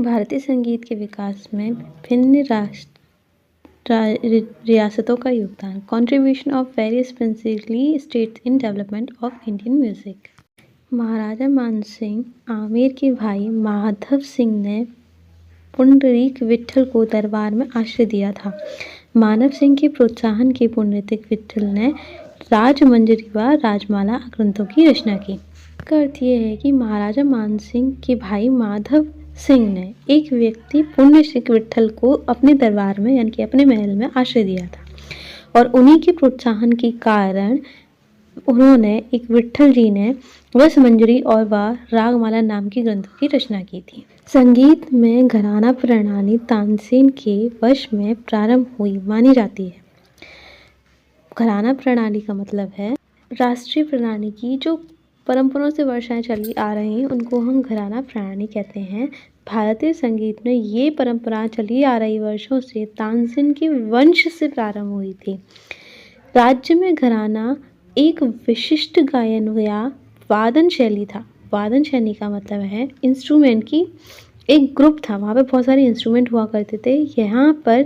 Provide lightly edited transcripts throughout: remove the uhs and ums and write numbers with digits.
भारतीय संगीत के विकास में भिन्न रियासतों का योगदान। Contribution of various principality states in development of Indian music. Maharaja Mansingh Amer के भाई माधव सिंह ने पुंडरीक विट्ठल को दरबार में आश्रय दिया था। मानव सिंह के प्रोत्साहन के पुंडरीक विट्ठल ने राजमंजरी व राजमाला ग्रंथों की रचना की। इसका अर्थ यह है कि महाराजा मानसिंह के भाई माधव सिंह ने एक व्यक्ति पुंडरीक विट्ठल को अपने दरबार में यानी कि अपने महल में आश्रय दिया था और उन्हीं के प्रोत्साहन के कारण उन्होंने एक विट्ठल जी ने रसमंजरी और रागमाला नाम की ग्रंथों की रचना की थी। संगीत में घराना प्रणाली तानसेन के वश में प्रारंभ हुई मानी जाती है। घराना प्रणाली का मतलब है राष्ट्रीय प्रणाली की जो परंपराओं से वर्षाएं चली आ रही हैं उनको हम घराना प्रणाली कहते हैं। भारतीय संगीत में ये परंपरा चली आ रही वर्षों से तानसेन के वंश से प्रारंभ हुई थी। राज्य में घराना एक विशिष्ट गायन या वादन शैली था। वादन शैली का मतलब है इंस्ट्रूमेंट की एक ग्रुप था, वहाँ पे बहुत सारे इंस्ट्रूमेंट हुआ करते थे। यहाँ पर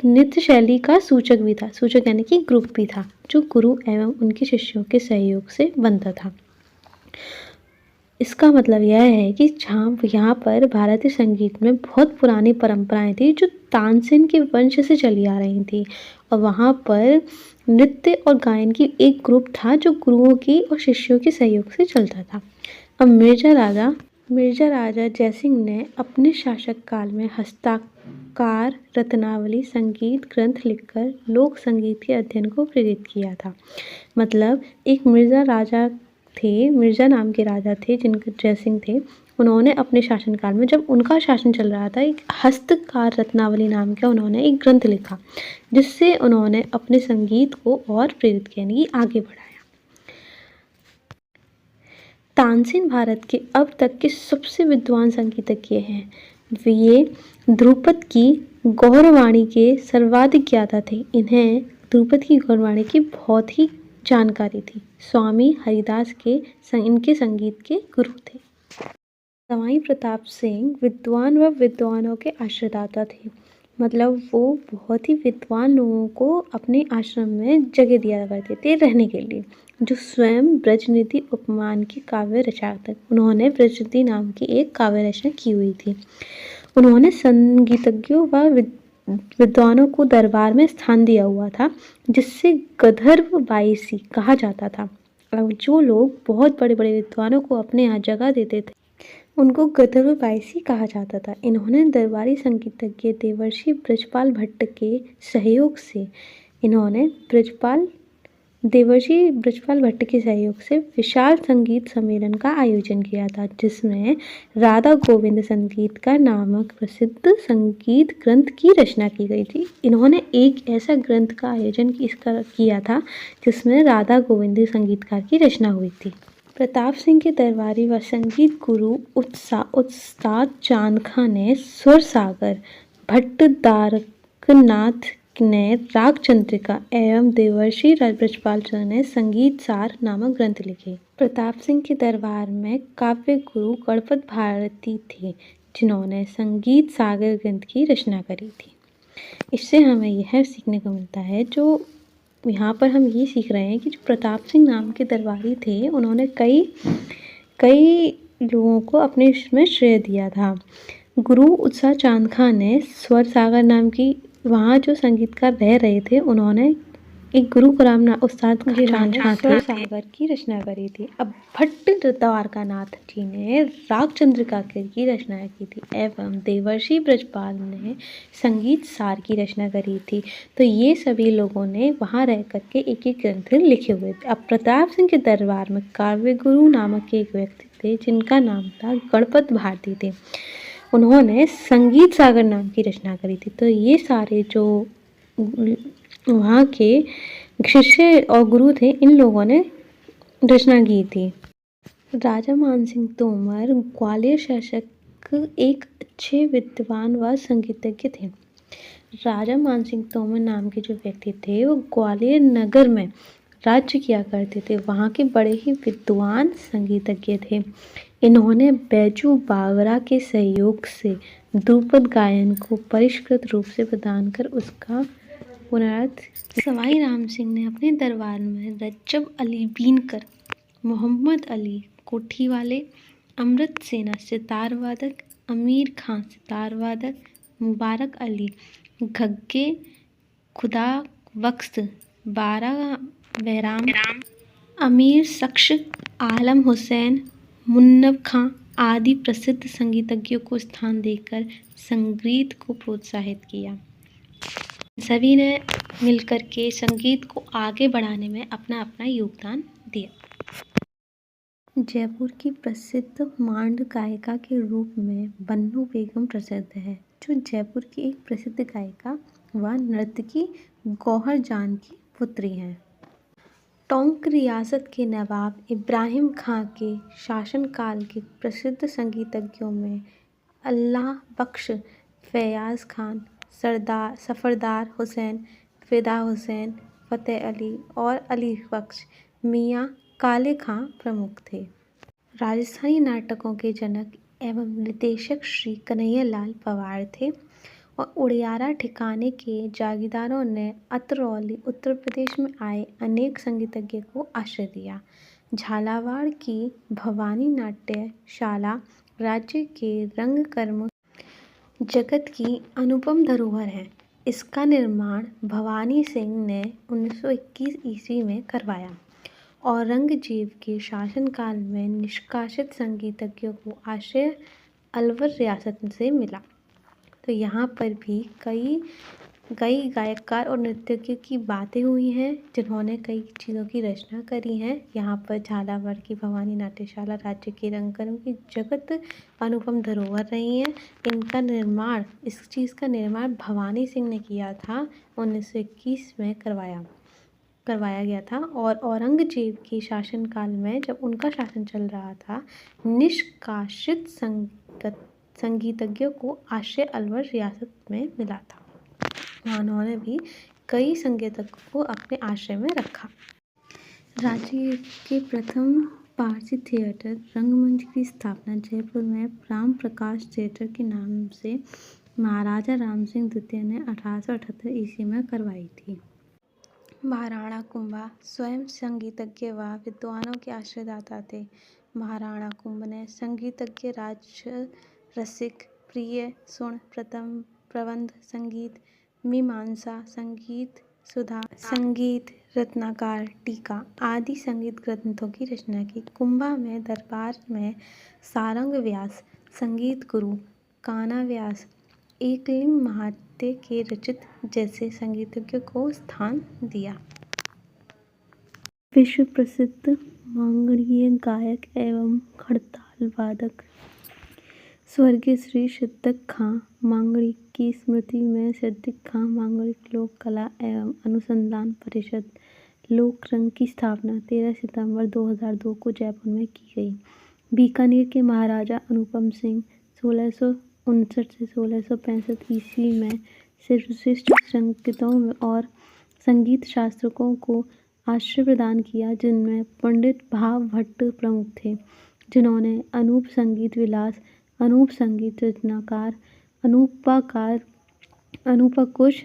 नृत्य शैली का सूचक भी था, सूचक यानी कि ग्रुप भी था जो गुरु एवं उनके शिष्यों के सहयोग से बनता था। इसका मतलब यह है कि यहाँ पर भारतीय संगीत में बहुत पुरानी परंपराएं थी जो तानसेन के वंश से चली आ रही थी और वहाँ पर नृत्य और गायन की एक ग्रुप था जो गुरुओं की और शिष्यों के सहयोग से चलता था। अब मिर्जा राजा जयसिंह ने अपने शासक काल में हस्ताकार रत्नावली संगीत ग्रंथ लिखकर लोक संगीत के अध्ययन को प्रेरित किया था। मतलब एक मिर्जा नाम के राजा थे जिनके जयसिंह थे। उन्होंने अपने शासनकाल में जब उनका शासन चल रहा था एक हस्तकार रत्नावली नाम का उन्होंने एक ग्रंथ लिखा जिससे उन्होंने अपने संगीत को और प्रेरित किया यानी आगे बढ़ाया। तानसेन भारत के अब तक के सबसे विद्वान संगीतज्ञ हैं। ये ध्रुपद की गौरवाणी के सर्वाधिक ज्ञाता थे। इन्हें ध्रुपद की गौरवाणी की बहुत ही जानकारी थी। स्वामी हरिदास इनके संगीत के गुरु थे। सवाई प्रताप सिंह विद्वान व विद्वानों के आश्रयदाता थे। मतलब वो बहुत ही विद्वान लोगों को अपने आश्रम में जगह दिया करते थे रहने के लिए, जो स्वयं ब्रजनिधि उपमान के काव्य रचयिता। उन्होंने ब्रजनिधि नाम की एक काव्य रचना की हुई थी। उन्होंने संगीतज्ञों व विद्वानों को दरबार में स्थान दिया हुआ था जिससे गंधर्व बाईसी कहा जाता था। अब जो लोग बहुत बड़े बड़े विद्वानों को अपने यहाँ जगह देते थे उनको गंधर्व बाईसी कहा जाता था। इन्होंने दरबारी संगीतज्ञ देवर्षि ब्रजपाल भट्ट के सहयोग से विशाल संगीत सम्मेलन का आयोजन किया था जिसमें राधा गोविंद संगीतकार नामक प्रसिद्ध संगीत ग्रंथ की रचना की गई थी। इन्होंने एक ऐसा ग्रंथ का आयोजन किया था जिसमें राधा गोविंद संगीतकार की रचना हुई थी। प्रताप सिंह के दरबारी व संगीत गुरु उस्ताद चांद खां ने स्वर सागर, भट्टद्वारकनाथ ने राग चंद्रिका एवं देवर्षि ब्रजपाल ने संगीत सार नामक ग्रंथ लिखे। प्रताप सिंह के दरबार में काव्य गुरु गणपत भारती थे जिन्होंने संगीत सागर ग्रंथ की रचना करी थी। इससे हमें यह सीखने को मिलता है जो यहाँ पर हम ये सीख रहे हैं कि जो प्रताप सिंह नाम के दरबारी थे उन्होंने कई लोगों को अपने इसमें श्रेय दिया था। गुरु उत्साह चांद खां ने स्वर सागर नाम की वहाँ जो संगीतकार रह रहे थे उन्होंने एक गुरु को उस्ताद चांद खां स्वर सागर की रचना करी थी। अब भट्टद्वारकनाथ जी ने राग चंद्रिका की रचना की थी एवं देवर्षि ब्रजपाल ने संगीत सार की रचना करी थी। तो ये सभी लोगों ने वहाँ रह करके एक एक ग्रंथ लिखे हुए थे। अब प्रताप सिंह के दरबार में काव्य गुरु नामक एक व्यक्ति थे जिनका नाम था गणपत भारती थे। उन्होंने संगीत सागर नाम की रचना करी थी। तो ये सारे जो वहाँ के शिष्य और गुरु थे इन लोगों ने रचना की थी। राजा मानसिंह तोमर ग्वालियर शासक एक अच्छे विद्वान व संगीतज्ञ थे। राजा मानसिंह तोमर नाम के जो व्यक्ति थे वो ग्वालियर नगर में राज्य किया करते थे। वहाँ के बड़े ही विद्वान संगीतज्ञ थे। इन्होंने बैजू बावरा के सहयोग से ध्रुपद गायन को परिष्कृत रूप से प्रदान कर उसका पुनरुत्थान किया। सवाई राम सिंह ने अपने दरबार में रज्जब अली बीनकर, मोहम्मद अली कोठीवाले, अमृत सेना सितार वादक, अमीर खां सितार वादक, मुबारक अली घग्गे, खुदा बख्श बारा बहराम, अमीर शख्स, आलम हुसैन, मुन्नब खां आदि प्रसिद्ध संगीतज्ञों को स्थान देकर संगीत को प्रोत्साहित किया। सभी ने मिलकर के संगीत को आगे बढ़ाने में अपना अपना योगदान दिया। जयपुर की प्रसिद्ध मांड गायिका के रूप में बन्नू बेगम प्रसिद्ध है, जो जयपुर की एक प्रसिद्ध गायिका व नर्तकी गौहर जान की पुत्री हैं। टोंक रियासत के नवाब इब्राहिम खां के शासनकाल के प्रसिद्ध संगीतज्ञों में अल्लाह बख्श, फैयाज खान, सफरदार हुसैन, फिदा हुसैन, फतेह अली और अली बख्श मियाँ काले खां प्रमुख थे। राजस्थानी नाटकों के जनक एवं निर्देशक श्री कन्हैयालाल पवार थे और उड़ियारा ठिकाने के जागीरदारों ने अतरौली उत्तर प्रदेश में आए अनेक संगीतज्ञों को आश्रय दिया। झालावाड़ की भवानी नाट्यशाला राज्य के रंगकर्म जगत की अनुपम धरोहर है। इसका निर्माण भवानी सिंह ने 1921 ईस्वी में करवाया। औरंगजेब के शासनकाल में निष्कासित संगीतज्ञों को आश्रय अलवर रियासत से मिला। तो यहाँ पर भी कई गायककार और नृत्यज्ञों की बातें हुई हैं, जिन्होंने कई चीज़ों की रचना करी है। यहाँ पर झालावाड़ की भवानी नाट्यशाला राज्य के रंगकर्म की जगत अनुपम धरोहर रही है। इस चीज़ का निर्माण भवानी सिंह ने किया था, 1921 में करवाया गया था। और औरंगजेब के शासनकाल में, जब उनका शासन चल रहा था, निष्कासित संगीतज्ञों को आश्रय अलवर रियासत में मिला था। उन्होंने भी कई संगीतज्ञों को अपने आश्रय में रखा। राज्य के प्रथम पारसी थिएटर रंगमंच की स्थापना जयपुर में राम प्रकाश थिएटर के नाम से महाराजा राम सिंह द्वितीय ने 1878 ईस्वी में करवाई थी। महाराणा कुंभा स्वयं संगीतज्ञ व विद्वानों के आश्रयदाता थे। महाराणा कुंभ ने संगीतज्ञ, रसिक, प्रिय, सुण, प्रबंध, संगीत, मीमांसा, संगीत सुधा, संगीत रत्नाकर, टीका आदि संगीत ग्रंथों की रचना की। कुंभा में दरबार में सारंग व्यास, संगीत गुरु कान्हा व्यास, एकलिंग महात्य के रचित जैसे संगीतज्ञों को स्थान दिया। विश्व प्रसिद्ध मांगड़िय गायक एवं खड़ताल वादक स्वर्गीय श्री सिद्दक खां मांगड़ी की स्मृति में सिद्दक खां मांगड़िक लोक कला एवं अनुसंधान परिषद लोकरंग की स्थापना 13 सितंबर 2002 को जयपुर में की गई। बीकानेर के महाराजा अनुपम सिंह 1659 से 1665 ईस्वी में सर्वश्रेष्ठ संगीतों और संगीत शास्त्रकों को आश्रय प्रदान किया, जिनमें पंडित भाव भट्ट प्रमुख थे, जिन्होंने अनूप संगीत विलास, अनूप संगीत रचनाकार, अनूपाकार, अनूपकुश,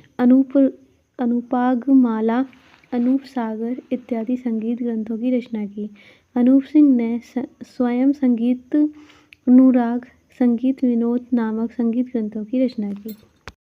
अनूपागमाला, अनूप सागर इत्यादि संगीत ग्रंथों की रचना की। अनूप सिंह ने स्वयं संगीत अनुराग, संगीत विनोद नामक संगीत ग्रंथों की रचना की।